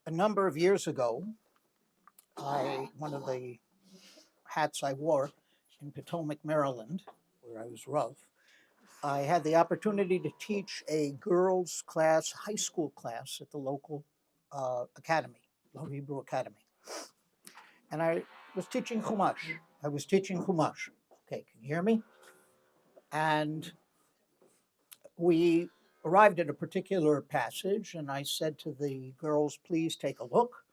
A number of years ago, one of the hats I wore in Potomac, Maryland, where I was Rav, I had the opportunity to teach a girls' class, high school class at the local academy, Low Hebrew Academy. And I was teaching Chumash. Okay, can you hear me? And we arrived at a particular passage, and I said to the girls, please take a look.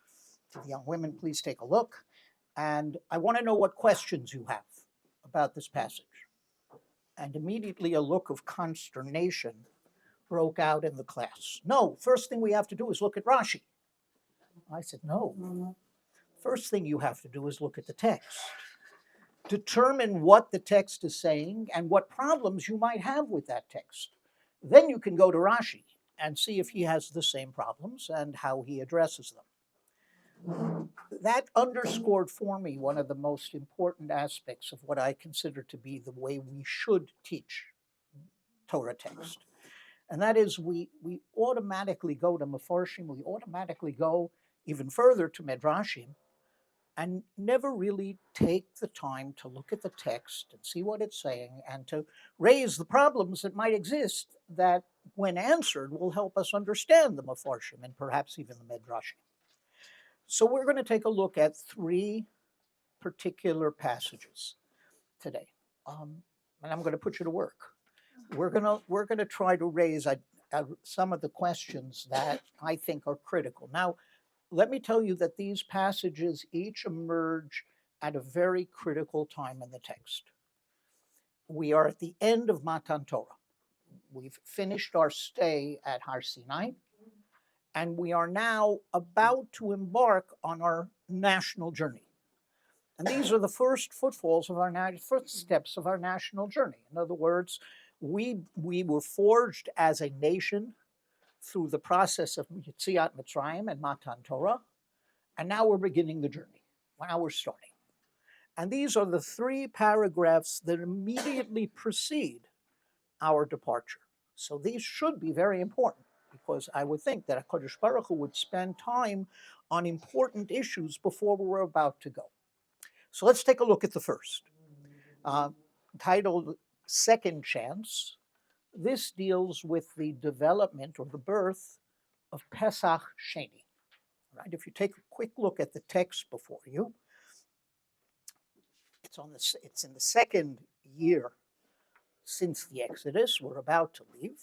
To the young women, please take a look. And I want to know what questions you have about this passage. And immediately a look of consternation broke out in the class. No, first thing we have to do is look at Rashi. I said, no. First thing you have to do is look at the text. Determine what the text is saying and what problems you might have with that text. Then you can go to Rashi and see if he has the same problems and how he addresses them. That underscored for me one of the most important aspects of what I consider to be the way we should teach Torah text. And that is we automatically go to Mefarshim, we automatically go even further to Midrashim, and never really take the time to look at the text and see what it's saying and to raise the problems that might exist that, when answered, will help us understand the Mefarshim and perhaps even the Midrashim. So we're going to take a look at three particular passages today, and I'm going to put you to work. We're going to try to raise some of the questions that I think are critical. Now, let me tell you that these passages each emerge at a very critical time in the text. We are at the end of Matan Torah. We've finished our stay at Har Sinai, and we are now about to embark on our national journey. And these are the first footsteps of our national journey. In other words, we were forged as a nation through the process of Yetziat Mitzrayim and Matan Torah, and now we're beginning the journey. Now we're starting. And these are the three paragraphs that immediately precede our departure. So these should be very important, because I would think that HaKadosh Baruch Hu would spend time on important issues before we're about to go. So let's take a look at the first, titled Second Chance. This deals with the development or the birth of Pesach Sheni. Right? If you take a quick look at the text before you, it's in the second year since the Exodus. We're about to leave.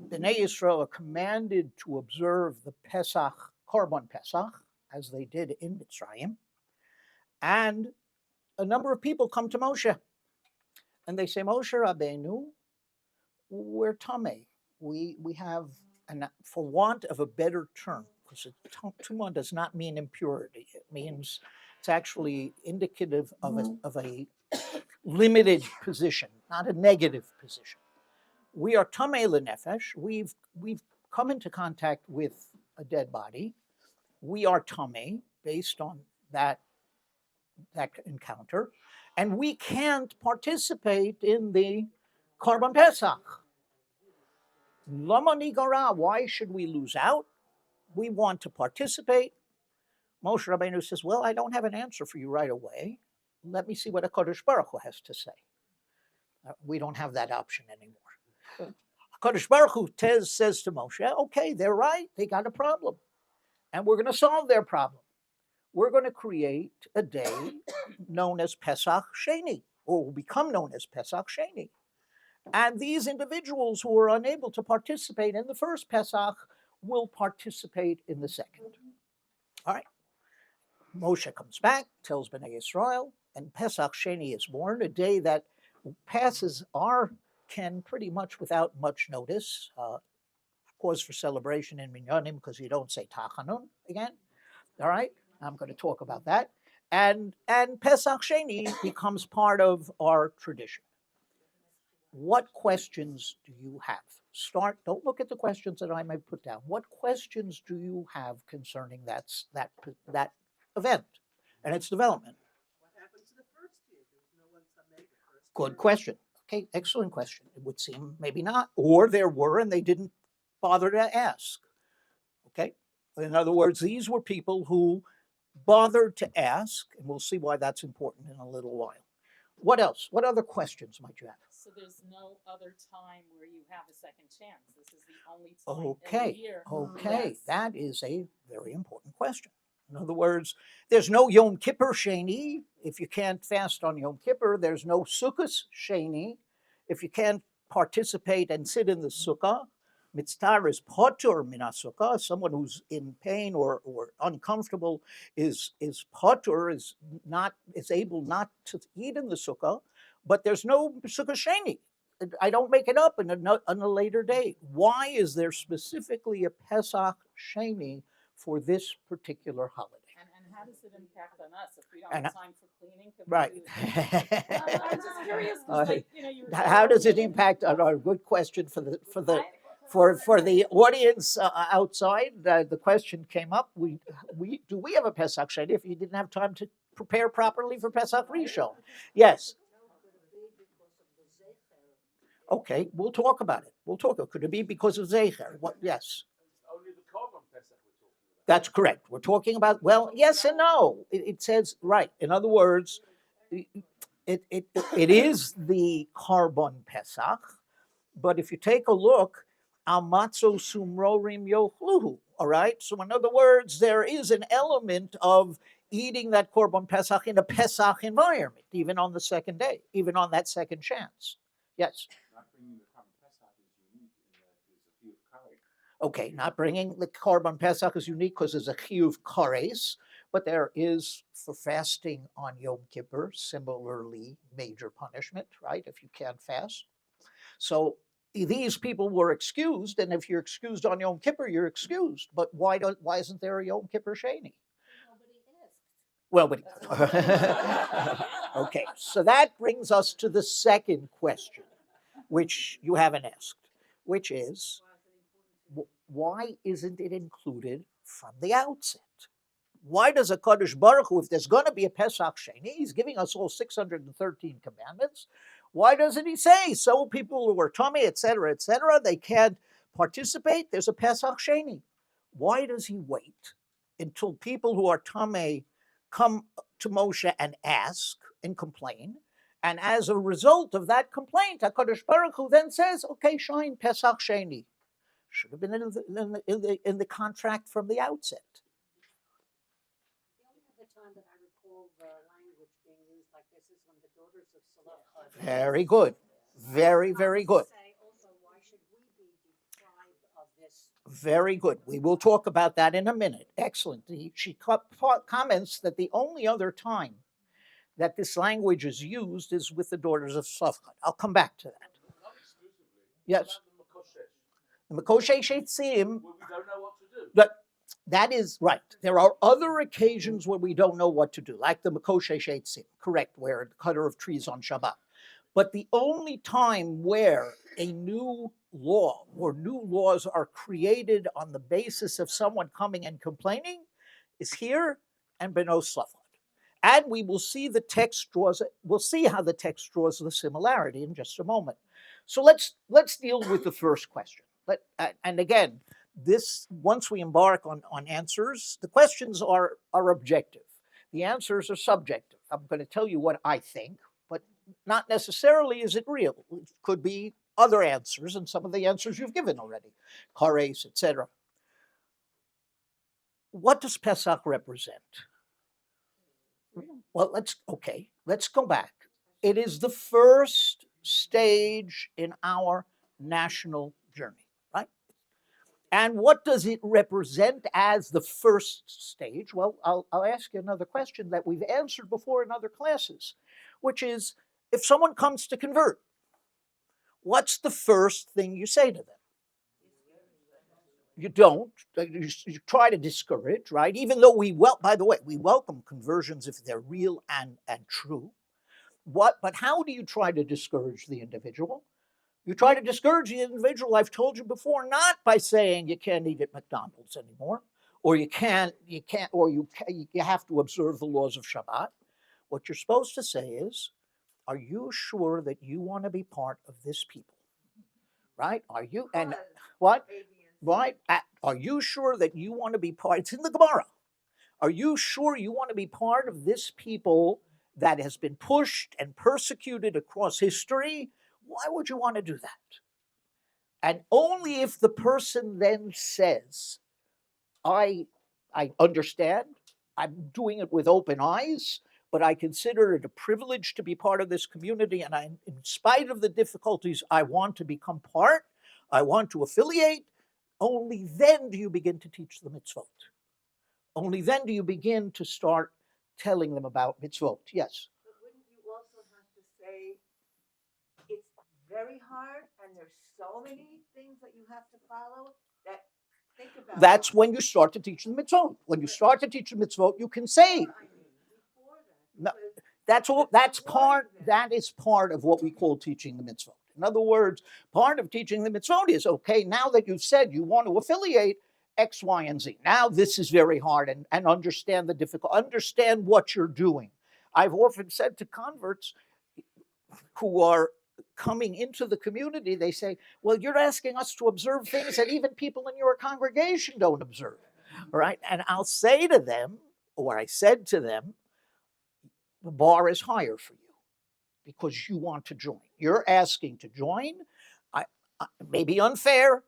Bnei Yisrael are commanded to observe the Pesach, Korban Pesach, as they did in Mitzrayim. And a number of people come to Moshe. And they say, Moshe Rabbeinu, we're tamei. We have, and for want of a better term, because tumah does not mean impurity. It means it's actually indicative of a limited position, not a negative position. We are tamei lenefesh. We've come into contact with a dead body. We are tamei based on that encounter, and we can't participate in the Korban Pesach. Lama nigara, why should we lose out? We want to participate. Moshe Rabbeinu says, well, I don't have an answer for you right away. Let me see what HaKadosh Baruch Hu has to say. We don't have that option anymore. HaKadosh Baruch Hu says to Moshe, okay, they're right, they got a problem. And we're going to solve their problem. We're going to create a day known as Pesach Sheni, or will become known as Pesach Sheni. And these individuals who were unable to participate in the first Pesach will participate in the second. All right. Moshe comes back, tells Bnei Yisrael, and Pesach Sheni is born, a day that passes can pretty much without much notice. Cause for celebration in Minyanim, because you don't say Tachanun again. All right. I'm going to talk about that. And Pesach Sheni becomes part of our tradition. What questions do you have? Don't look at the questions that I may put down. What questions do you have concerning that event and its development? What happened to the first year? There was no one to make the first Good year. question. Okay, excellent question. It would seem maybe not, or there were and they didn't bother to ask. Okay, In other words, these were people who bothered to ask, and we'll see why that's important in a little while. What else? What other questions might you have? So there's no other time where you have a second chance. This is the only time in the year. Okay, Yes. that is a very important question. In other words, there's no Yom Kippur Sheni if you can't fast on Yom Kippur. There's no Sukkot Sheni if you can't participate and sit in the sukkah. Mitzvah is potur min sukkah. Someone who's in pain or uncomfortable is potur, is able not to eat in the sukkah. But there's no Sukkah Sheni. I don't make it up on a later date. Why is there specifically a Pesach Sheni for this particular holiday? And how does it impact on us if we don't And have time for cleaning? Can right. we do I'm just curious. 'Cause, like, you were How does it impact on our good question for the audience outside? The question came up. We have a Pesach Sheni if you didn't have time to prepare properly for Pesach Rishon? Yes. Okay, we'll talk about it. Could it be because of Zecher? What? Yes. Only the Korban Pesach we're talking about. That's correct. We're talking about, well, yes and no. It says, right. In other words, it is the Korban Pesach, but if you take a look, al matzo sumrorim yochluhu, all right? So in other words, there is an element of eating that Korban Pesach in a Pesach environment, even on the second day, even on that second chance. Yes? Not bringing the Korban Pesach is unique in that there's a few kares. Okay, not bringing the Korban Pesach is unique because there's a chiyuv kares, but there is for fasting on Yom Kippur, similarly major punishment, right, if you can't fast. So these people were excused, and if you're excused on Yom Kippur, you're excused. But why isn't there a Yom Kippur Sheni? Well, but okay, so that brings us to the second question, which you haven't asked, which is, why isn't it included from the outset? Why does a Kadosh Baruch Hu, if there's going to be a Pesach Sheni, he's giving us all 613 commandments, why doesn't he say, so people who are tummy, etc., they can't participate, there's a Pesach Sheni? Why does he wait until people who are tummy come to Moshe and ask and complain? And as a result of that complaint, HaKadosh Baruch Hu then says, okay, shine Pesach Sheni. Should have been in the contract from the outset. The only other time that I recall the language being used like this is when the daughters of Salah. Very good. Very, very good. Say also, why should we be deprived of this? Very good. We will talk about that in a minute. Excellent. She comments that the only other time that this language is used is with the daughters of Safkat. I'll come back to that. Not exclusively. Yes. The Makoshesh Eitzim. well, we don't know what to do. But that is right. There are other occasions where we don't know what to do, like the Makoshesh Eitzim, correct, where the cutter of trees on Shabbat. But the only time where a new law or new laws are created on the basis of someone coming and complaining is here and Beno Safkat. And we will see we'll see how the text draws the similarity in just a moment. So let's deal with the first question. And again, once we embark on answers, the questions are objective. The answers are subjective. I'm going to tell you what I think, but not necessarily is it real. It could be other answers, and some of the answers you've given already, kares, etc. What does Pesach represent? Well, let's go back. It is the first stage in our national journey, right? And what does it represent as the first stage? Well, I'll ask you another question that we've answered before in other classes, which is, if someone comes to convert, what's the first thing you say to them? You don't. You try to discourage, right? Even though by the way, we welcome conversions if they're real and true. But how do you try to discourage the individual? You try to discourage the individual, I've told you before, not by saying you can't eat at McDonald's anymore, or you have to observe the laws of Shabbat. What you're supposed to say is, are you sure that you want to be part of this people? Right? Are you? And what? right? Are you sure that you want to be part? It's in the Gemara. Are you sure you want to be part of this people that has been pushed and persecuted across history? Why would you want to do that? And only if the person then says, I understand, I'm doing it with open eyes, but I consider it a privilege to be part of this community, and in spite of the difficulties, I want to become part, I want to affiliate, only then do you begin to teach the mitzvot. Only then do you begin to start telling them about mitzvot. Yes? But wouldn't you also have to say, it's very hard and there's so many things that you have to follow that think about. That's when you start to teach the mitzvot. When you start to teach the mitzvot, you can say, Before that. No, because that is part of what we call teaching the mitzvot. In other words, part of teaching the mitzvot is, okay, now that you've said you want to affiliate X, Y, and Z, now this is very hard, and understand the difficult, understand what you're doing. I've often said to converts who are coming into the community, they say, well, you're asking us to observe things that even people in your congregation don't observe, right? And I'll say to them, or I said to them, the bar is higher for you because you want to join. You're asking to join. I may be unfair,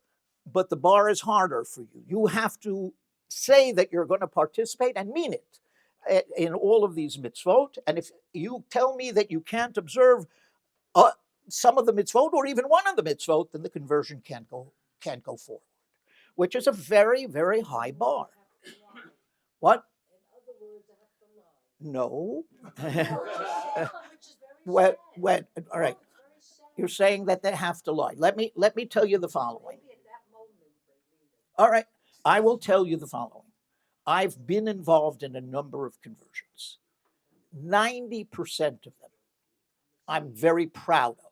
but the bar is harder for you. You have to say that you're going to participate and mean it in all of these mitzvot. And if you tell me that you can't observe some of the mitzvot or even one of the mitzvot, then the conversion can't go forward, which is a very, very high bar. What? No. When, all right. You're saying that they have to lie. Let me tell you the following. All right. I will tell you the following. I've been involved in a number of conversions. 90% of them I'm very proud of.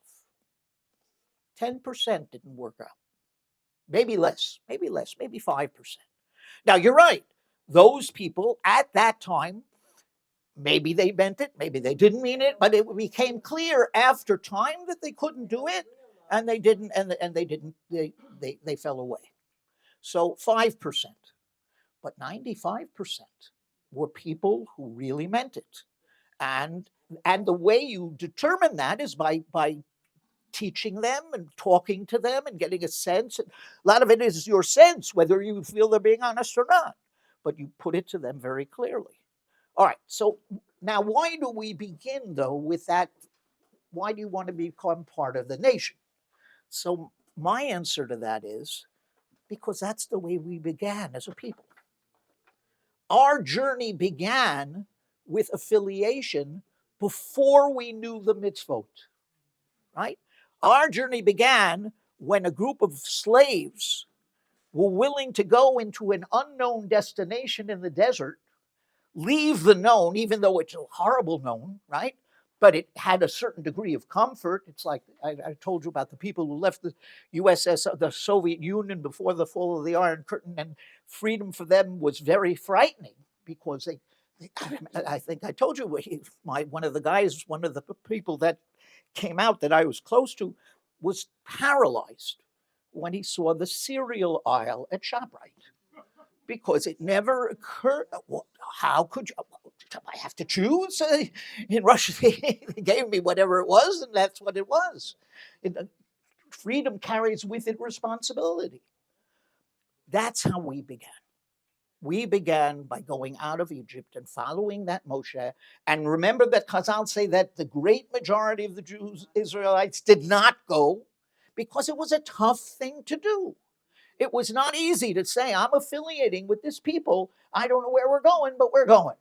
10% didn't work out. Maybe less, maybe 5%. Now, you're right. Those people at that time, maybe they meant it, maybe they didn't mean it, but it became clear after time that they couldn't do it, and they didn't, they fell away. So 5%, but 95% were people who really meant it. And the way you determine that is by teaching them and talking to them and getting a sense. A lot of it is your sense, whether you feel they're being honest or not, but you put it to them very clearly. All right, so now why do we begin, though, with that? Why do you want to become part of the nation? So my answer to that is because that's the way we began as a people. Our journey began with affiliation before we knew the mitzvot, right? Our journey began when a group of slaves were willing to go into an unknown destination in the desert, leave the known, even though it's a horrible known, right? But it had a certain degree of comfort. It's like I told you about the people who left the USSR, the Soviet Union, before the fall of the Iron Curtain, and freedom for them was very frightening because I think I told you, one of the people that came out that I was close to was paralyzed when he saw the cereal aisle at ShopRite, because it never occurred. Well, how could you? I have to choose? In Russia, they gave me whatever it was, and that's what it was. Freedom carries with it responsibility. That's how we began. We began by going out of Egypt and following that Moshe. And remember that Chazal say that the great majority of the Jews, Israelites, did not go because it was a tough thing to do. It was not easy to say, I'm affiliating with this people. I don't know where we're going, but we're going.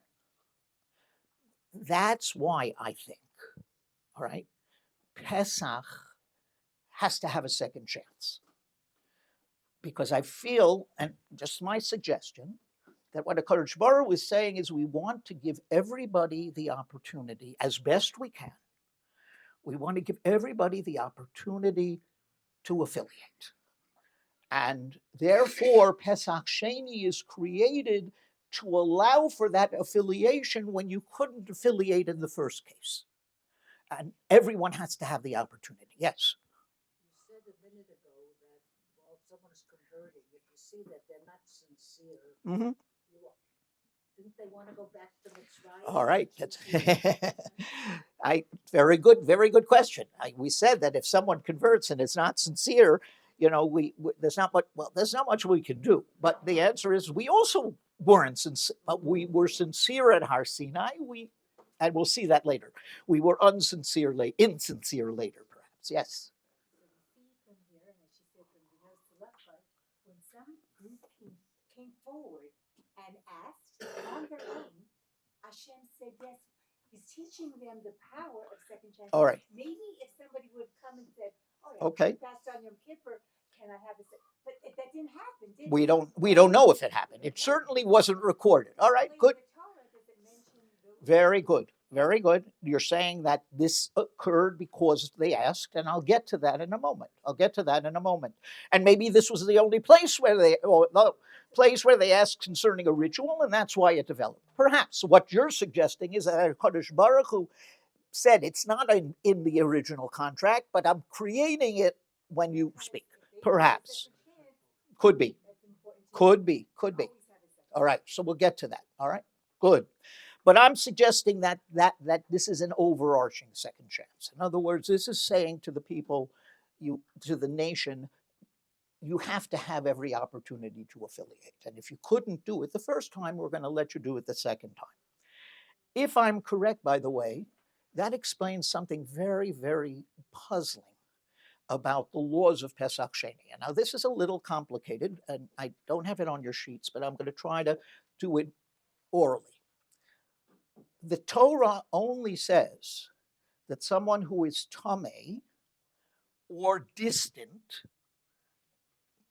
That's why I think, all right, Pesach has to have a second chance. Because I feel, and just my suggestion, that what HaKadosh Baruch Hu is saying is we want to give everybody the opportunity, as best we can, we want to give everybody the opportunity to affiliate. And therefore, Pesach Sheni is created to allow for that affiliation when you couldn't affiliate in the first case. And everyone has to have the opportunity. Yes? You said a minute ago that while someone is converting, if you see that they're not sincere. Mhm. Didn't they want to go back to Mitzrayim? All right. That's very good question. We said that if someone converts and it's not sincere, we there's not much we can do. But the answer is we also weren't sincere, but we were sincere at Har Sinai. And we'll see that later. We were insincere later, perhaps. Yes. From here, and as she said, from when some group came forward and asked on their own, Hashem said yes. He's teaching them the power of second chance. All right. Maybe if somebody would have come and said, "Oh, yeah, Okay. That's on Yom Kippur. Can I have a?" But that didn't happen, did it? We don't know if it happened. It certainly wasn't recorded. All right. Good. Very good. Very good. You're saying that this occurred because they asked, and I'll get to that in a moment. And maybe this was the only place where they asked concerning a ritual, and that's why it developed. Perhaps what you're suggesting is that Kadosh Baruch Hu said it's not in the original contract, but I'm creating it when you speak. Perhaps. Could be. All right. So we'll get to that. All right. Good. But I'm suggesting that this is an overarching second chance. In other words, this is saying to the people, to the nation, you have to have every opportunity to affiliate. And if you couldn't do it the first time, we're going to let you do it the second time. If I'm correct, by the way, that explains something very, very puzzling about the laws of Pesach Sheni. And now this is a little complicated, and I don't have it on your sheets, but I'm going to try to do it orally. The Torah only says that someone who is tamei or distant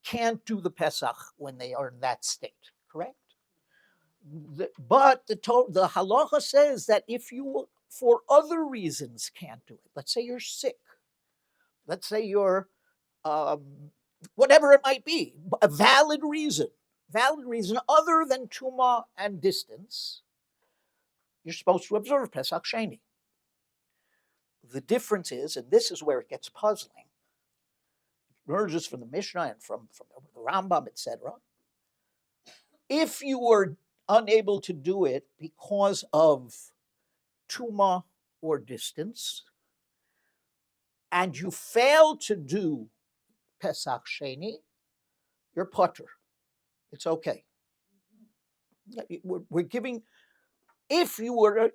can't do the Pesach when they are in that state, correct? But the halacha says that if you, for other reasons, can't do it, let's say you're sick, let's say you're, whatever it might be, a valid reason other than tumah and distance, you're supposed to observe Pesach Sheni. The difference is, and this is where it gets puzzling, it emerges from the Mishnah and from the Rambam, etc. If you were unable to do it because of tumah or distance, and you fail to do Pesach Sheni, you're putter. It's okay. We're giving, if you were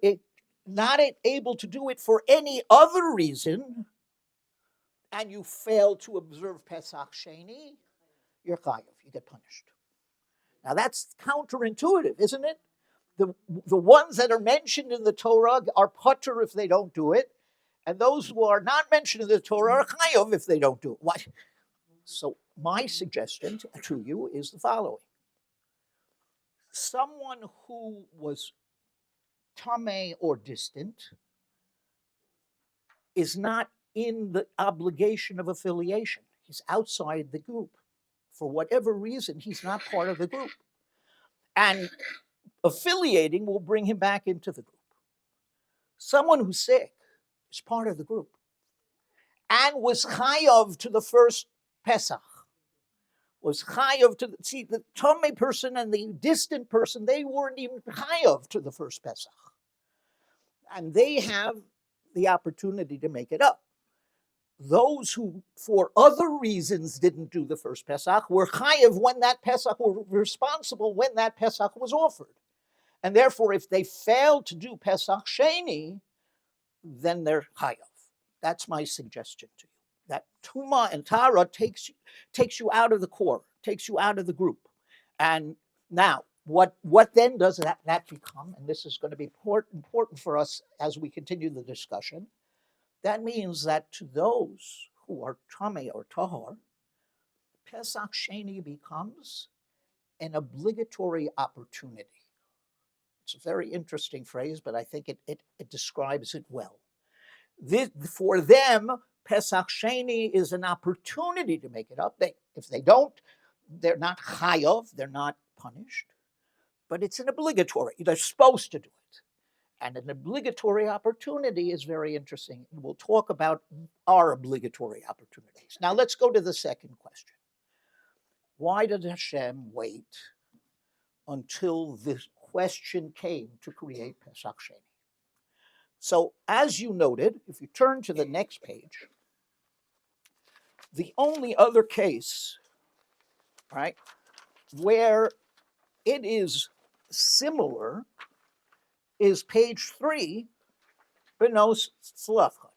not able to do it for any other reason, and you fail to observe Pesach Sheni, you're chayav. You get punished. Now that's counterintuitive, isn't it? The ones that are mentioned in the Torah are putter if they don't do it, and those who are not mentioned in the Torah are chayav if they don't do it. Why? So my suggestion to you is the following. Someone who was tamei or distant is not in the obligation of affiliation. He's outside the group. For whatever reason, he's not part of the group. And affiliating will bring him back into the group. Someone who's sick is part of the group and was chayav to the first Pesach. Was chayav to the tamei person and the distant person, they weren't even chayav to the first Pesach. And they have the opportunity to make it up. Those who, for other reasons, didn't do the first Pesach were chayav when that Pesach, were responsible when that Pesach was offered. And therefore, if they fail to do Pesach Sheni, then they're chayav. That's my suggestion to you. That Tumah and Tara takes you out of the core, takes you out of the group. And now, what then does that become? And this is going to be important for us as we continue the discussion. That means that to those who are tamei or tahor, Pesach Sheni becomes an obligatory opportunity. It's a very interesting phrase, but I think it describes it well. For them, Pesach Sheni is an opportunity to make it up. If they don't, they're not chayav, they're not punished, but it's an obligatory. They're supposed to do it. And an obligatory opportunity is very interesting. We'll talk about our obligatory opportunities. Now let's go to the second question. Why did Hashem wait until this question came to create Pesach Sheni? So, as you noted, if you turn to the next page, the only other case, right, where it is similar is page 3, Benos Tzlachot.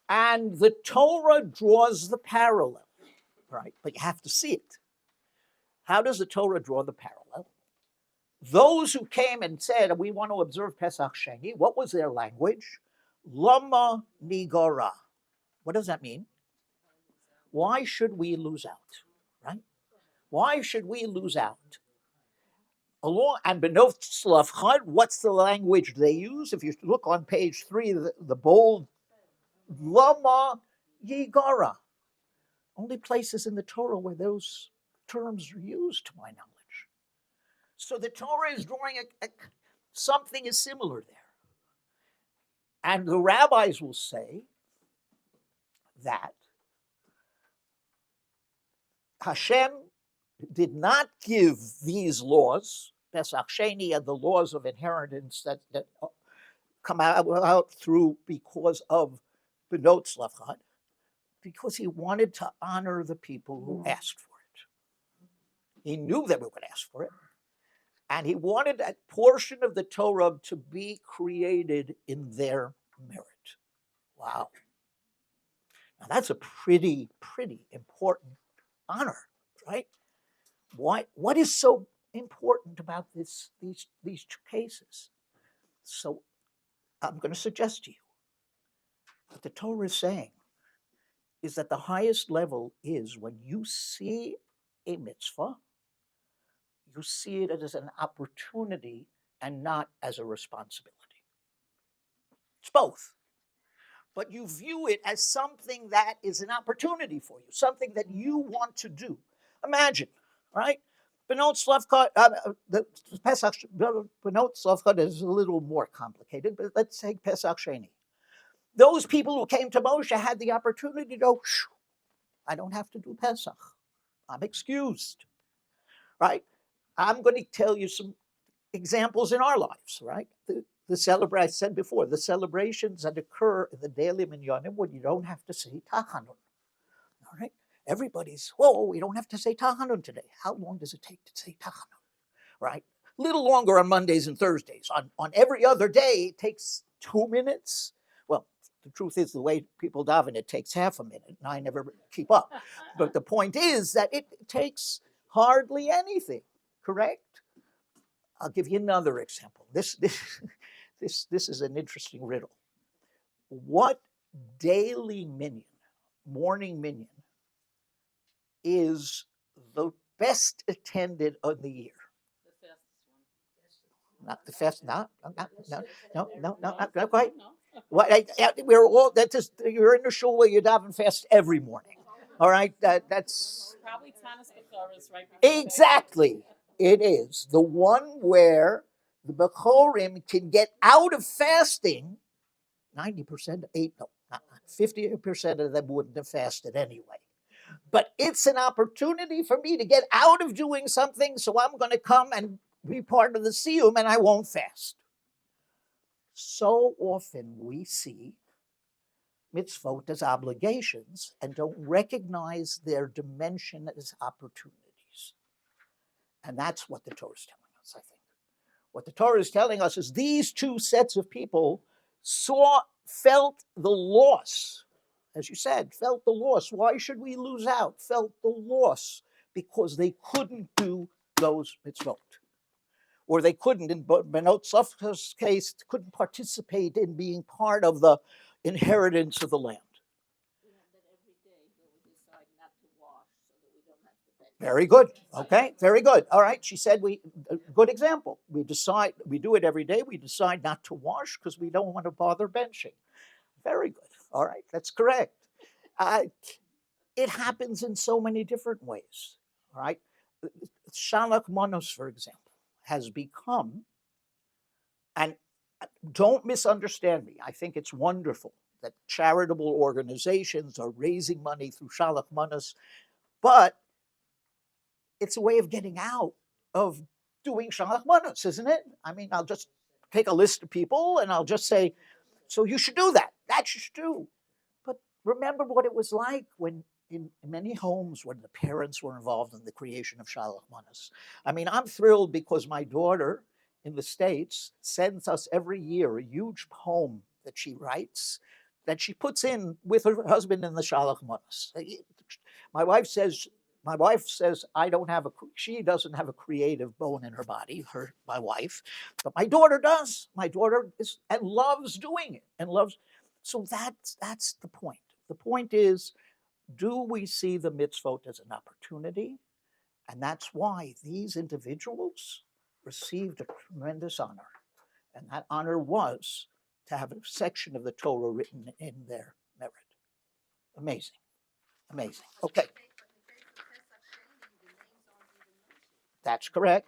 And the Torah draws the parallel, right? But you have to see it. How does the Torah draw the parallel? Those who came and said, we want to observe Pesach Sheni, what was their language? Lama nigara. What does that mean? Why should we lose out, right? Why should we lose out? And Benot Tzlachot, what's the language they use? If you look on page 3, the bold, Lama Yigara. Only places in the Torah where those terms are used, to my knowledge. So the Torah is drawing something is similar there. And the rabbis will say that Hashem did not give these laws, Pesach Sheni, and the laws of inheritance that come out through because of Benot Tzlachot, because he wanted to honor the people who asked for it. He knew they would ask for it. And he wanted that portion of the Torah to be created in their merit. Wow. Now that's a pretty important honor, right? What is so important about these two cases? So I'm going to suggest to you what the Torah is saying is that the highest level is when you see a mitzvah, you see it as an opportunity and not as a responsibility. It's both. But you view it as something that is an opportunity for you, something that you want to do. Imagine, right? Benot Tzlachot, the Pesach, Benot Tzlachot is a little more complicated, but let's take Pesach Sheni. Those people who came to Moshe had the opportunity to go, I don't have to do Pesach. I'm excused, right? I'm going to tell you some examples in our lives, right? I said before, the celebrations that occur in the daily minyanim when you don't have to say Tachanun. All right? Everybody's, we don't have to say Tachanun today. How long does it take to say Tachanun? Right? A little longer on Mondays and Thursdays. On every other day, it takes 2 minutes. Well, the truth is, the way people daven, it takes half a minute, and I never keep up. But the point is that it takes hardly anything, correct? I'll give you another example. This is an interesting riddle. What daily minyan, morning minyan, is the best attended of the year? The fastest one. Not the fast. No, not quite. We're all. That's just, you're in the shul where you daven fast every morning. All right, that's probably Tanis B'Choros right before exactly. It is the one where the Bechorim can get out of fasting. 90%, 50% of them wouldn't have fasted anyway. But it's an opportunity for me to get out of doing something, so I'm going to come and be part of the siyum, and I won't fast. So often we see mitzvot as obligations and don't recognize their dimension as opportunities. And that's what the Torah is telling us, I think. What the Torah is telling us is these two sets of people felt the loss, as you said, felt the loss. Why should we lose out? Felt the loss because they couldn't do those mitzvot. Or they couldn't, in Benot Tzlachot's case, couldn't participate in being part of the inheritance of the land. Very good. Okay, very good. All right, she said good example. We do it every day. We decide not to wash because we don't want to bother benching. Very good. All right, that's correct. It happens in so many different ways. All right, Shalach Manos, for example, has become, and don't misunderstand me, I think it's wonderful that charitable organizations are raising money through Shalach Manos. But it's a way of getting out of doing shalach manos, isn't it? I mean, I'll just take a list of people and I'll just say, so you should do that. That you should do. But remember what it was like when in many homes when the parents were involved in the creation of shalach manos. I mean, I'm thrilled because my daughter in the States sends us every year a huge poem that she writes that she puts in with her husband in the shalach manos. My wife says she doesn't have a creative bone in her body, my wife, but my daughter does. My daughter is and loves doing it and loves. So that's the point. The point is, do we see the mitzvot as an opportunity? And that's why these individuals received a tremendous honor. And that honor was to have a section of the Torah written in their merit. Amazing. Amazing. Okay. That's correct.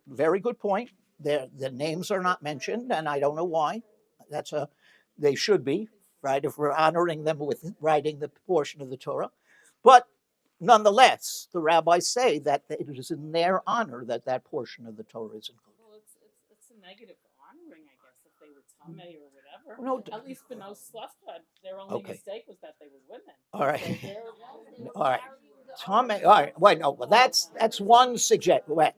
Very good point. The names are not mentioned, and I don't know why. They should be, right, if we're honoring them with writing the portion of the Torah. But nonetheless, the rabbis say that it is in their honor that portion of the Torah is included. Well, it's a negative honoring, I guess, if they were tamei or whatever. No, At least B'nai Slavka, their only mistake was that they were women. All right. So All right. Tamei. All right. Wait. No. Well, that's one suggestion. Wait.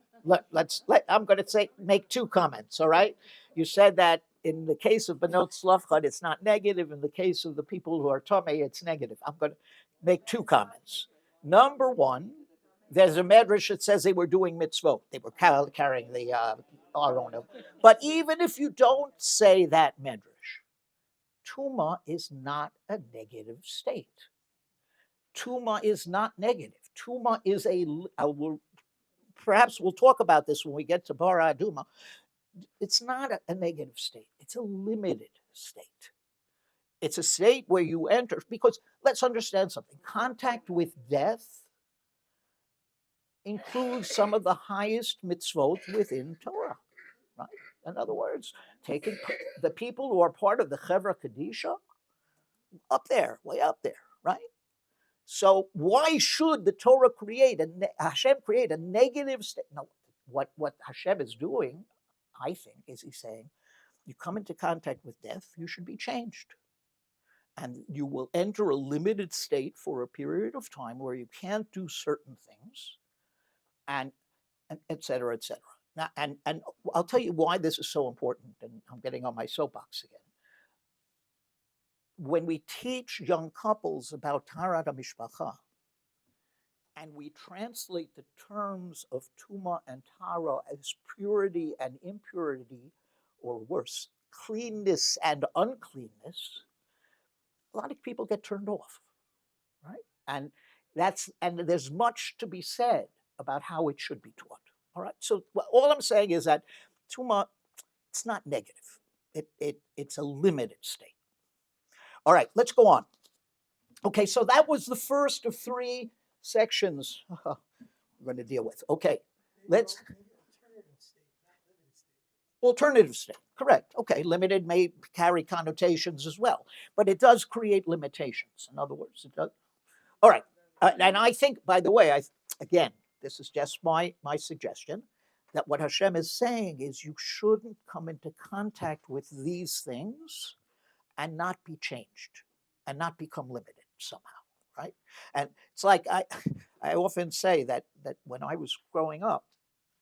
I'm going to make two comments. All right. You said that in the case of B'nai Slavka, it's not negative. In the case of the people who are tamei, it's negative. I'm going to make two comments. Number one, there's a medrash that says they were doing mitzvot. They were carrying the aron. But even if you don't say that medrash, Tuma is not a negative state. Tuma is not negative. Tuma is perhaps we'll talk about this when we get to Bara Aduma. It's not a negative state. It's a limited state. It's a state where you enter, because let's understand something. Contact with death includes some of the highest mitzvot within Torah, right? In other words, taking the people who are part of the Chevra Kadisha up there, way up there, right? So why should the Torah Hashem create a negative state? No, what Hashem is doing, I think, is he's saying, you come into contact with death, you should be changed. And you will enter a limited state for a period of time where you can't do certain things, and et cetera, et cetera. Now, and I'll tell you why this is so important, and I'm getting on my soapbox again. When we teach young couples about Taharat HaMishpacha, and we translate the terms of Tuma and Tara as purity and impurity, or worse, cleanness and uncleanness, a lot of people get turned off, right? And there's much to be said about how it should be taught. All right. So all I'm saying is that Tuma, it's not negative. It's a limited state. All right, let's go on. Okay, so that was the first of three sections we're going to deal with. Okay, let's. Alternative state, correct. Okay, limited may carry connotations as well, but it does create limitations. In other words, it does. All right, and I think, by the way, again, this is just my suggestion, that what Hashem is saying is you shouldn't come into contact with these things and not be changed and not become limited somehow, right? And it's like I often say that when I was growing up,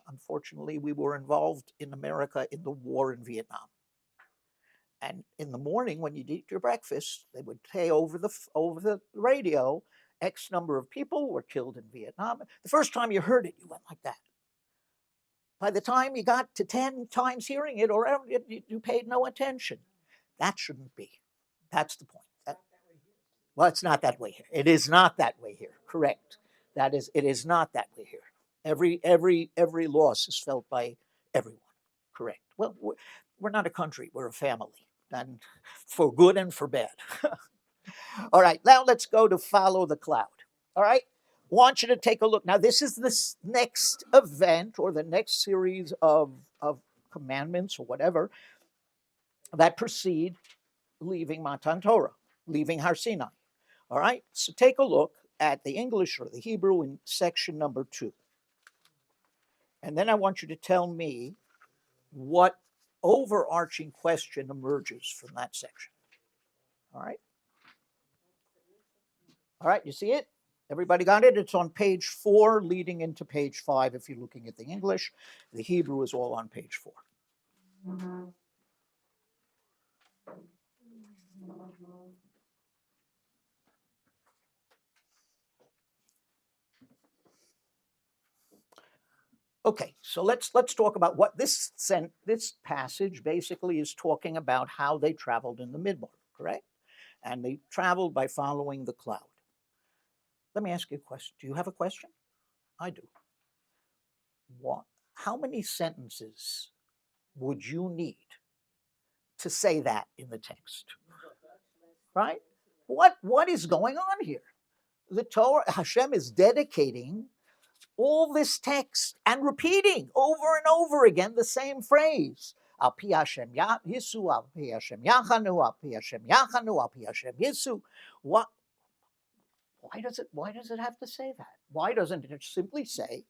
unfortunately, we were involved in America in the war in Vietnam. And in the morning, when you'd eat your breakfast, they would say over the radio, X number of people were killed in Vietnam. The first time you heard it, you went like that. By the time you got to 10 times hearing it, or you paid no attention. That shouldn't be. That's the point. Well, it's not that way here. It is not that way here. Correct. It is not that way here. Every loss is felt by everyone. Correct. Well, we're not a country. We're a family, and for good and for bad. All right. Now let's go to follow the cloud. All right. Want you to take a look. Now this is this next event or the next series of commandments or whatever that precede leaving Matan Torah, leaving Har Sinai. All right. So take a look. at the English or the Hebrew in section number 2. And then I want you to tell me what overarching question emerges from that section. All right? All right, you see it? Everybody got it? It's on page 4 leading into page 5 if you're looking at the English. The Hebrew is all on page 4. Okay, so let's talk about what this passage basically is talking about, how they traveled in the Midbar, correct? And they traveled by following the cloud. Let me ask you a question. Do you have a question? I do. What? How many sentences would you need to say that in the text? Right? What is going on here? The Torah, Hashem is dedicating all this text and repeating over and over again the same phrase. Al pi Hashem Yisu, al pi Hashem Yachanu, al pi Hashem Yachanu, al pi Hashem Yisu. What? Why does it have to say that? Why doesn't it simply say,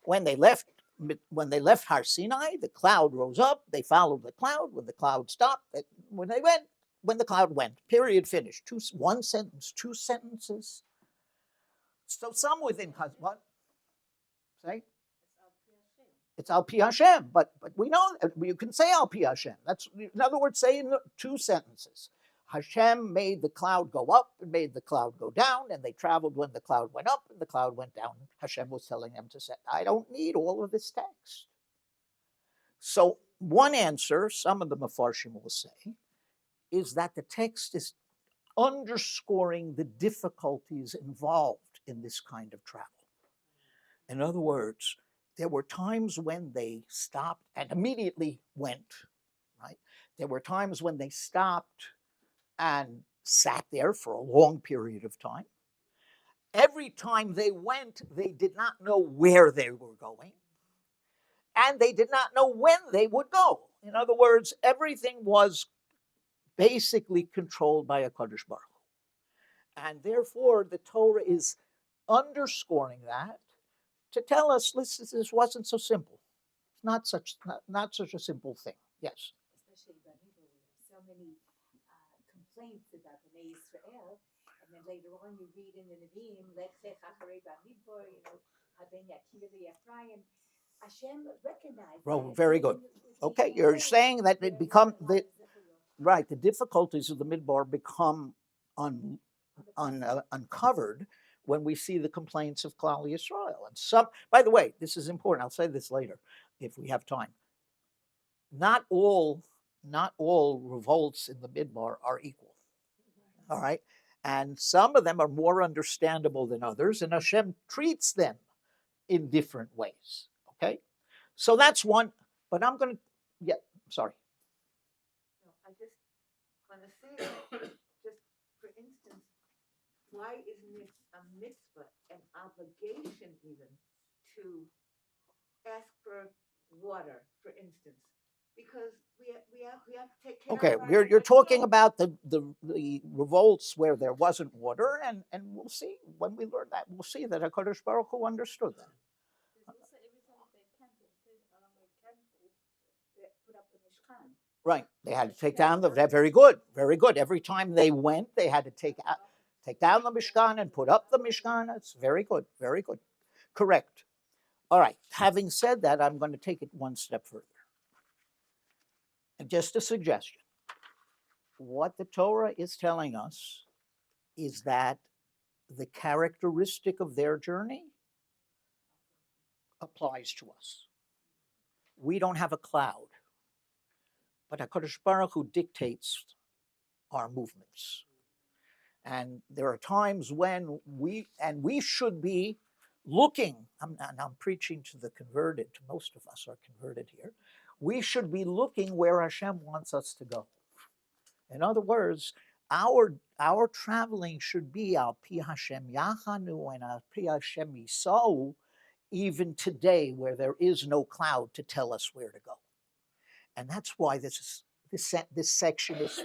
when they left Har Sinai, the cloud rose up, they followed the cloud. When the cloud stopped, when the cloud went, period, finished. One sentence, 2 sentences. So some within what? Say? It's Al Pi Hashem, but we know you can say Al Pi Hashem. That's, in other words, say in 2 sentences. Hashem made the cloud go up and made the cloud go down, and they traveled when the cloud went up and the cloud went down. Hashem was telling them to say, I don't need all of this text. So one answer, some of the Mefarshim will say, is that the text is underscoring the difficulties involved in this kind of travel. In other words, there were times when they stopped and immediately went, right? There were times when they stopped and sat there for a long period of time. Every time they went, they did not know where they were going, and they did not know when they would go. In other words, everything was basically controlled by a Kadosh Baruch Hu. And therefore, the Torah is underscoring that to tell us, listen, this wasn't so simple. It's not such a simple thing. Yes? Especially by Midbar, we have so many complaints about the OUisrael, and then later on you read in the Nevi'im, let's say Chacharei Bamidbar, Aden Yakir Ephraim. Hashem recognized. Oh, very good. Okay, you're saying that it become right. The difficulties of the Midbar become uncovered when we see the complaints of Klal Yisrael. And some, by the way, this is important. I'll say this later if we have time. Not all revolts in the Midbar are equal. All right, and some of them are more understandable than others, and Hashem treats them in different ways. Okay, so that's one. But I'm going to, sorry. No, I just want to say that, just for instance, why isn't it a mitzvah, an obligation even, to ask for water, for instance? Because we have to take care Okay, of you're talking about the revolts where there wasn't water, and we'll see when we learn that. We'll see that HaKadosh Baruch Hu understood that. Right, they had to take down very good. Every time they went, they had to take down the Mishkan and put up the Mishkan. It's very good, correct. All right, having said that, I'm going to take it one step further. And just a suggestion. What the Torah is telling us is that the characteristic of their journey applies to us. We don't have a cloud, but HaKadosh Baruch Hu dictates our movements. And there are times when we should be looking, I'm preaching to the converted, most of us are converted here, we should be looking where Hashem wants us to go. In other words, our traveling should be Al Pi Hashem Yachanu and Al Pi Hashem Yisau, even today where there is no cloud to tell us where to go. And that's why this section is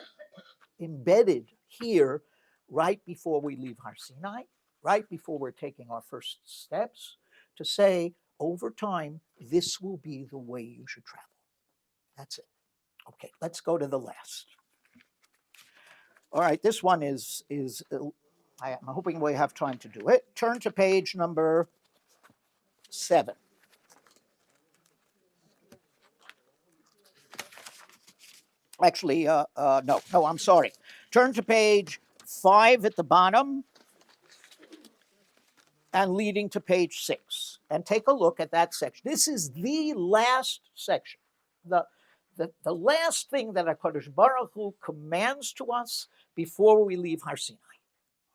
embedded here right before we leave Har Sinai, right before we're taking our first steps, to say, over time, this will be the way you should travel. That's it. Okay, let's go to the last. All right, this one is I'm hoping we have time to do it. Turn to page number 7. Actually, no, I'm sorry. Turn to page 5 at the bottom and leading to page 6. And take a look at that section. This is the last section. The last thing that HaKadosh Baruch Hu commands to us before we leave Har Sinai.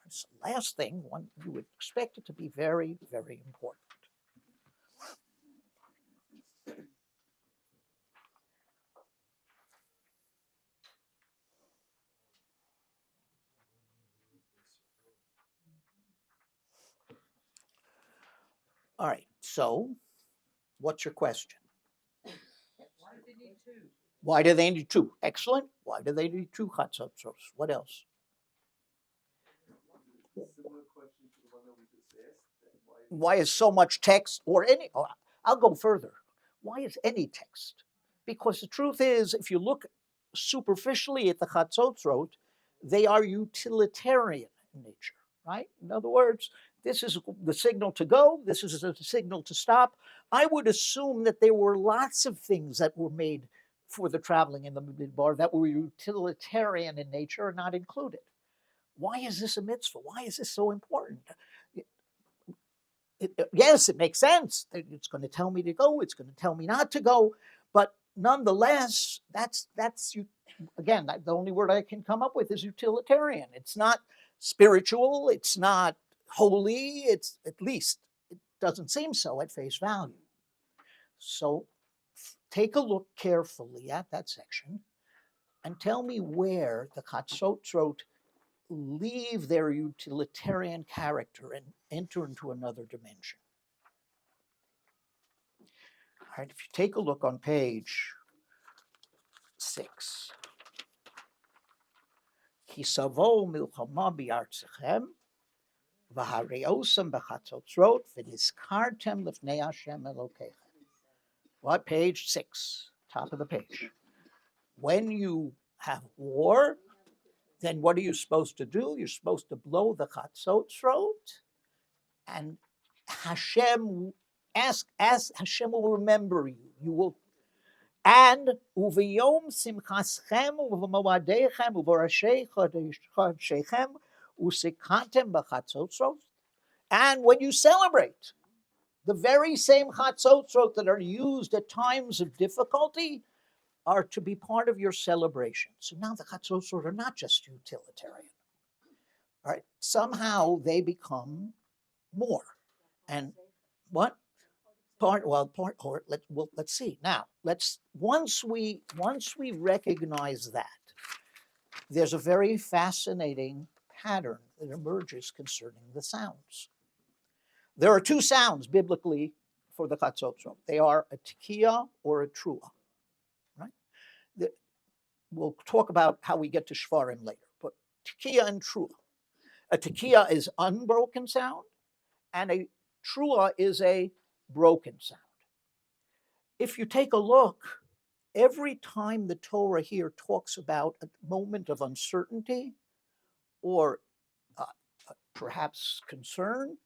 It's the last thing. You would expect it to be very, very important. All right, so what's your question? Why do they need 2? Why do they need 2? Excellent. Why do they need 2 chatzot? What else? Similar question to the one that we just asked. Why is so much text or any? Oh, I'll go further. Why is any text? Because the truth is, if you look superficially at the chatzot, they are utilitarian in nature, right? In other words, this is the signal to go. This is the signal to stop. I would assume that there were lots of things that were made for the traveling in the midbar that were utilitarian in nature and not included. Why is this a mitzvah? Why is this so important? Yes, it makes sense. It's going to tell me to go. It's going to tell me not to go. But nonetheless, that's again, the only word I can come up with is utilitarian. It's not spiritual. It's not holy. It's, at least it doesn't seem so at face value. So take a look carefully at that section and tell me where the chatzot leave their utilitarian character and enter into another dimension. All right, if you take a look on page 6. Ki savo milchama bi'artzachem v'hareosam b'chatzotzrot v'nizkartem lifnei Hashem Elokeichem. What, page 6, top of the page. When you have war, then what are you supposed to do? You're supposed to blow the chatzotzrot, and Hashem Hashem will remember you. You will, and uviyom simchaschem uvemoadechem uvorashei chodeshechem usikantem b'chatzotzrot. And when you celebrate, the very same chatzotzrot that are used at times of difficulty are to be part of your celebration. So now the chatzotzrot are not just utilitarian. All right, somehow they become more. And what part? Well, let's see. Now, once we recognize that, there's a very fascinating pattern that emerges concerning the sounds. There are 2 sounds biblically for the chatzotzrot. They are a tekiah or a truah. Right? We'll talk about how we get to shvarim later. But tekiah and truah. A tekiah is unbroken sound, and a truah is a broken sound. If you take a look, every time the Torah here talks about a moment of uncertainty or perhaps concern,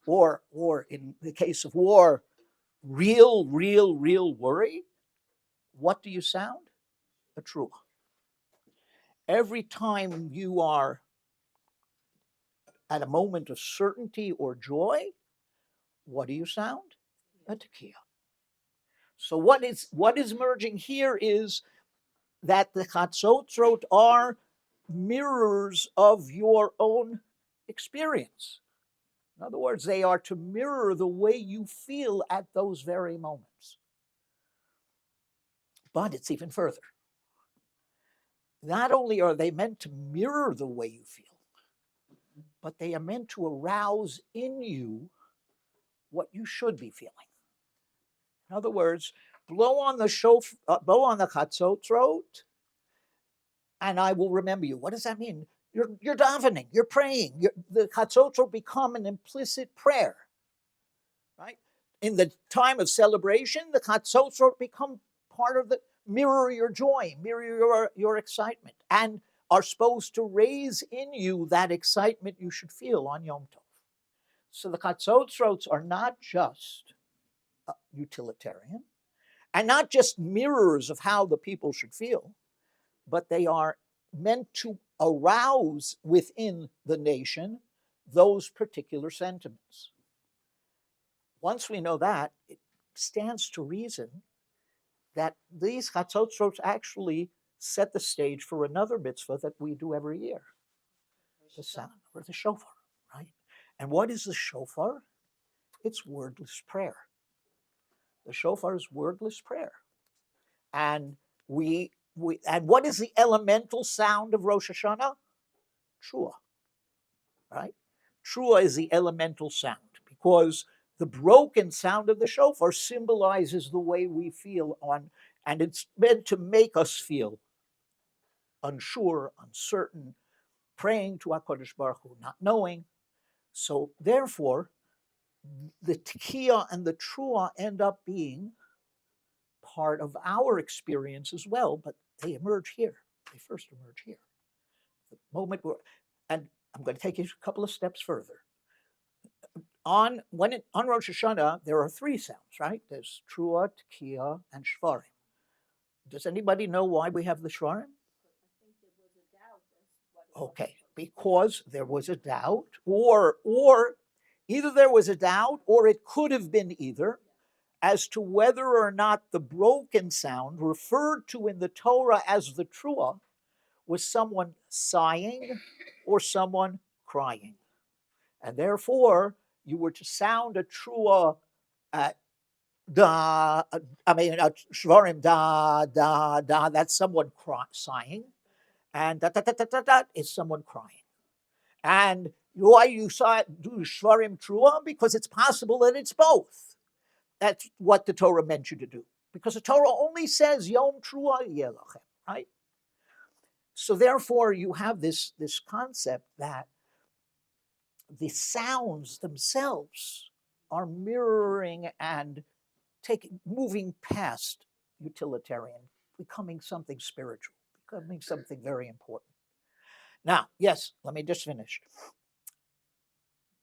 or in the case of war, real worry, what do you sound? A truah. Every time you are at a moment of certainty or joy, what do you sound? A tekiah. So what is emerging here is that the chatzotzrot are mirrors of your own experience. In other words, they are to mirror the way you feel at those very moments. But it's even further. Not only are they meant to mirror the way you feel, but they are meant to arouse in you what you should be feeling. In other words, blow on the chatzotzrot, and I will remember you. What does that mean? you're davening, you're praying. The Chatzotzot become an implicit prayer, right? In the time of celebration, the Chatzotzot become part of the mirror your joy, mirror your excitement, and are supposed to raise in you that excitement you should feel on Yom Tov. So the Chatzotzot are not just utilitarian and not just mirrors of how the people should feel, but they are meant to arouse within the nation those particular sentiments. Once we know that, it stands to reason that these Chatzotzot actually set the stage for another mitzvah that we do every year, the sound or the shofar, right? And what is the shofar? It's wordless prayer. The shofar is wordless prayer. And and what is the elemental sound of Rosh Hashanah? Trua, right? Trua is the elemental sound because the broken sound of the shofar symbolizes the way we feel on, and it's meant to make us feel unsure, uncertain, praying to HaKadosh Baruch Hu, not knowing. So therefore, the Tekiah and the Trua end up being part of our experience as well, but they emerge here. They first emerge here. The moment we're, and I'm going to take you a couple of steps further. On Rosh Hashanah, there are three sounds, right? There's Trua, Tekiah, and Shvarim. Does anybody know why we have the Shvarim? Okay, because there was a doubt, or either there was a doubt, or it could have been either, as to whether or not the broken sound referred to in the Torah as the Trua was someone sighing or someone crying. And therefore, you were to sound a Trua Shvarim da, da, da, that's someone sighing. And da, da, da, da, da, da is someone crying. And why you do Shvarim Trua? Because it's possible that it's both. That's what the Torah meant you to do. Because the Torah only says Yom Trua Yelachem, right? So therefore, you have this concept that the sounds themselves are mirroring and moving past utilitarian, becoming something spiritual, becoming something very important. Now, yes, let me just finish.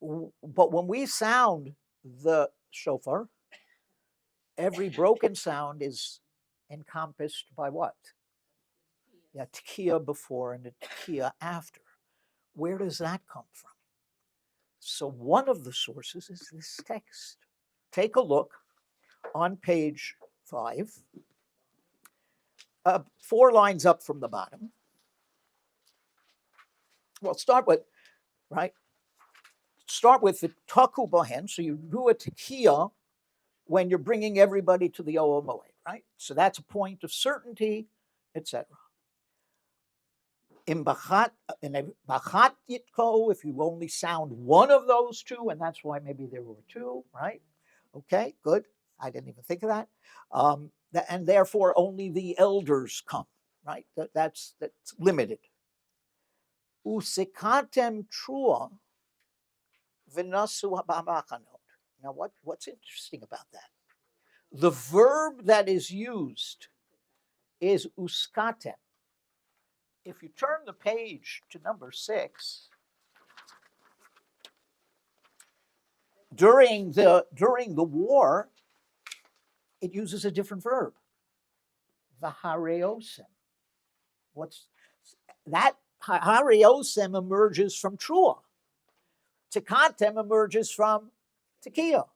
But when we sound the shofar, every broken sound is encompassed by what? Yeah, tekiah before and a tekiah after. Where does that come from? So one of the sources is this text. Take a look on page 5, 4 lines up from the bottom. Well, start with the taku bohen. So you do a tekiah when you're bringing everybody to the Ohel Moed, right? So that's a point of certainty, etc. In bachat yitko, if you only sound one of those two, and that's why maybe there were 2, right? Okay, good. I didn't even think of that. And therefore, only the elders come, right? That's limited. Usikatem trua v'nasu habamachanot. Now, what's interesting about that? The verb that is used is uskatem. If you turn the page to number 6, during the war, it uses a different verb, vahareosem. What's that? Hareosem emerges from trua. Tekatem emerges from tekiah.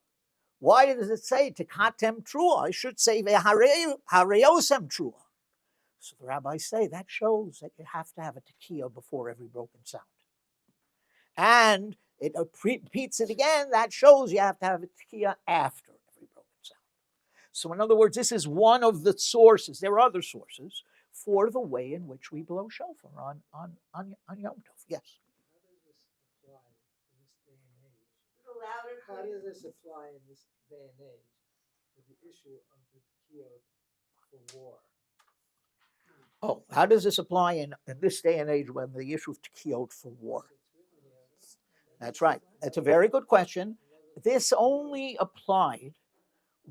Why does it say tekatem trua? It should say hareosem trua. So the rabbis say that shows that you have to have a tekiah before every broken sound. And it repeats it again. That shows you have to have a tekiah after every broken sound. So in other words, this is one of the sources. There are other sources for the way in which we blow shofar on Yom Tov. Yes? How does this apply in this day and age with the issue of the tekiah for war? Oh, how does this apply in this day and age when the issue of tekiot for war? That's right. That's a very good question. This only applied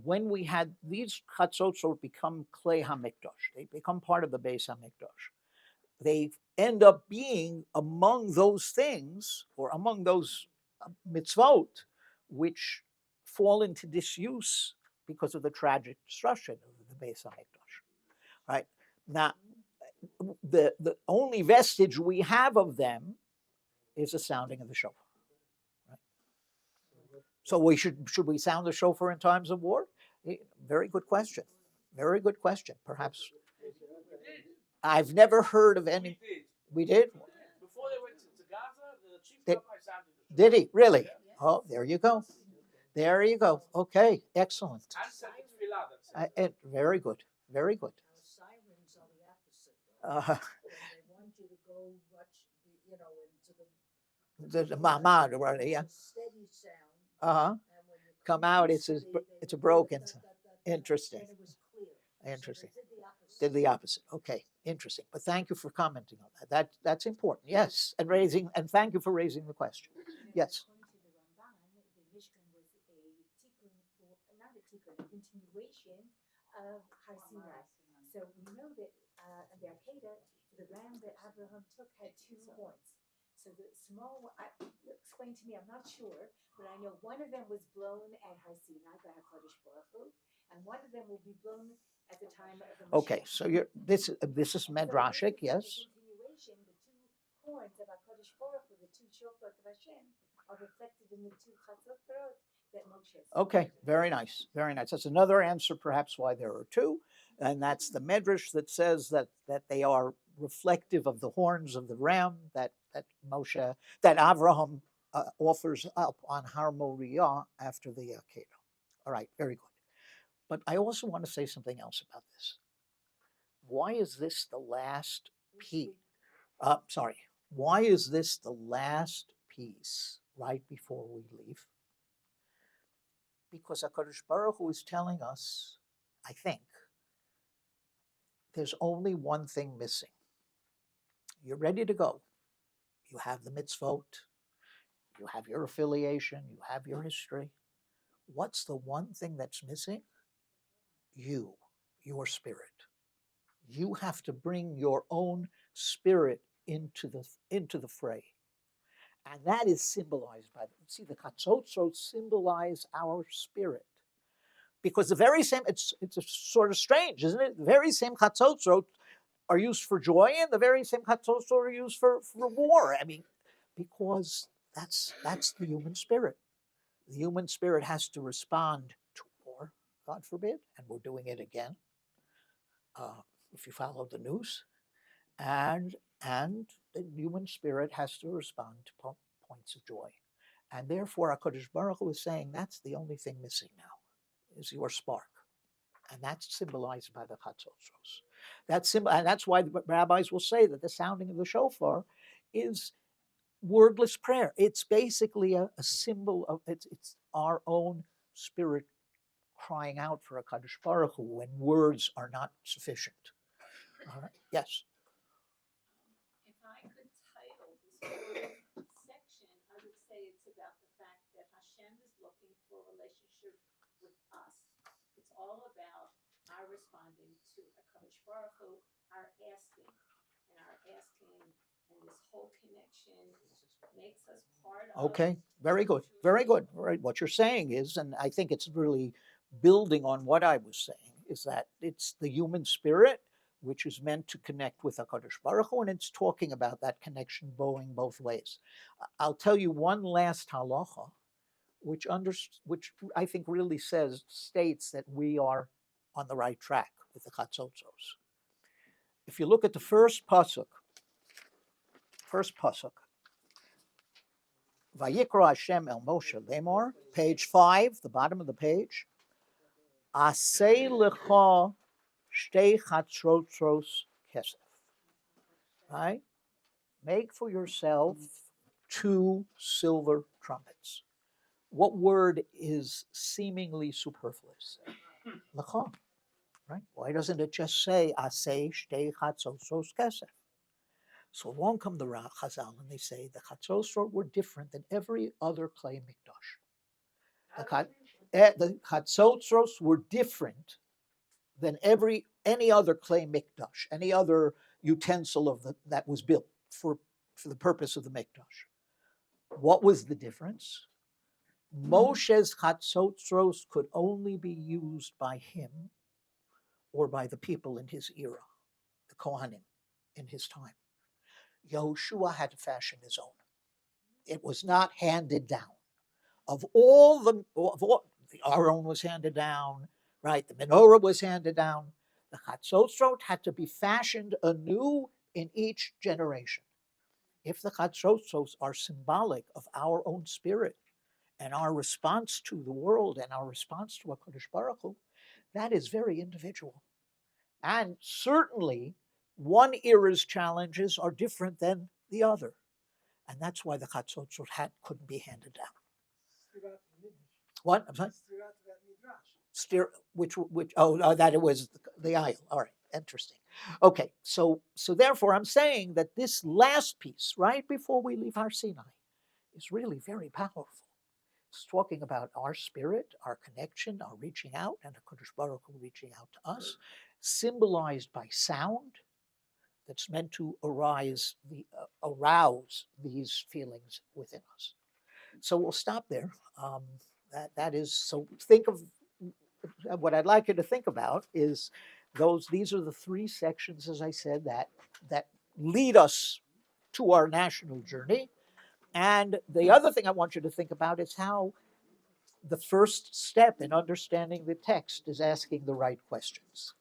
when we had these chatzotzot become klei hamikdash. They become part of the Beis Hamikdash. They end up being among those things or among those mitzvot which fall into disuse because of the tragic destruction of the Beis Hamikdash. Right now, the only vestige we have of them is the sounding of the shofar. Right? So should we sound the shofar in times of war? Very good question. Very good question. Perhaps I've never heard of any. We did. Before they went to Gaza, the chief Did- rabbi sounded the Did he really? Oh, there you go. There you go. Okay, excellent. and said the tefillah. That's it. Very good. Very good. Now, sirens are the opposite, though. Uh, When they want you to go rush, into the. the Mahmad, right? Yeah. It's a steady sound. Uh-huh. And when you Come out, it's a broken. Interesting. And it was clear. Interesting. So they did the opposite. Did the opposite. Okay, interesting. But thank you for commenting on that. That's important. Yes, and thank you for raising the question. Yes. According to the Ramban, the Mishkan was a tikkun not a tikkun, a continuation of Har Sinai. So we know that the Akedah, the ram that Abraham took had two horns. So the small one, explain to me, I'm not sure, but I know one of them was blown at Har Sinai by HaKadosh Baruch Hu, and one of them will be blown at the time of the Mashiach. Okay, so this is medrashic, yes. The continuation, the two horns of HaKadosh Baruch Hu, the two shofar of Hashem, are reflected in the two chatzot that Moshe said. Okay, very nice, very nice. That's another answer, perhaps, why there are two, and that's the medrash that says that they are reflective of the horns of the ram that Avraham offers up on Har Moriah after the Akedah. All right, very good. But I also want to say something else about this. Why is this the last piece? Why is this the last piece right before we leave? Because HaKadosh Baruch Hu is telling us, I think, there's only one thing missing. You're ready to go. You have the mitzvot. You have your affiliation. You have your history. What's the one thing that's missing? You, your spirit. You have to bring your own spirit into the fray. And that is symbolized by, the chatzotzot symbolize our spirit. Because the very same, it's sort of strange, isn't it? The very same chatzotzot are used for joy, and the very same chatzotzot are used for war. I mean, because that's the human spirit. The human spirit has to respond to war, God forbid, and we're doing it again. If you follow the news, and the human spirit has to respond to points of joy, and therefore HaKadosh Baruch Hu is saying that's the only thing missing now, is your spark, and that's symbolized by the chatzotzos. And that's why the rabbis will say that the sounding of the shofar is wordless prayer. It's basically a symbol of it's our own spirit crying out for HaKadosh Baruch Hu when words are not sufficient. All right. Yes. If I could title this whole section, I would say it's about the fact that Hashem is looking for a relationship with us. It's all about our responding to HaKadosh Baruch Hu, our asking, and this whole connection makes us part of. Okay. Very good. Very good. Right. What you're saying is, and I think it's really building on what I was saying, is that it's the human spirit which is meant to connect with HaKadosh Baruch Hu, and it's talking about that connection going both ways. I'll tell you one last halacha, which I think really states that we are on the right track with the chatzotzos. If you look at the first pasuk, Vayikra Hashem el Moshe lemor, page 5, the bottom of the page. Asei lecha shtei chatzotzos kesef. Right? Make for yourself 2 silver trumpets. What word is seemingly superfluous? Lecha. right? Why doesn't it just say aseh shtei chatzotros kesef? So along come the Chazal and they say the chatzosrot were different than every other clay mikdash. The chatzotros were different than any other clay mikdash, any other utensil that was built for the purpose of the mikdash. What was the difference? Moshe's chatzotros could only be used by him or by the people in his era, the Kohanim in his time. Yehoshua had to fashion his own. It was not handed down. Of all, the Aron was handed down, right? The menorah was handed down. The chatzotros had to be fashioned anew in each generation. If the chatzotros are symbolic of our own spirit and our response to the world and our response to HaKadosh Baruch Hu, that is very individual. And certainly, one era's challenges are different than the other. And that's why the chatzotros couldn't be handed down. What? I'm sorry? Which? That it was the aisle. All right, interesting. Okay, so therefore I'm saying that this last piece, right before we leave Har Sinai, is really very powerful. It's talking about our spirit, our connection, our reaching out, and HaKadosh Baruch Hu reaching out to us, symbolized by sound that's meant to arouse these feelings within us. So we'll stop there. That is, so think of what I'd like you to think about is these are the three sections, as I said, that lead us to our national journey. And the other thing I want you to think about is how the first step in understanding the text is asking the right questions.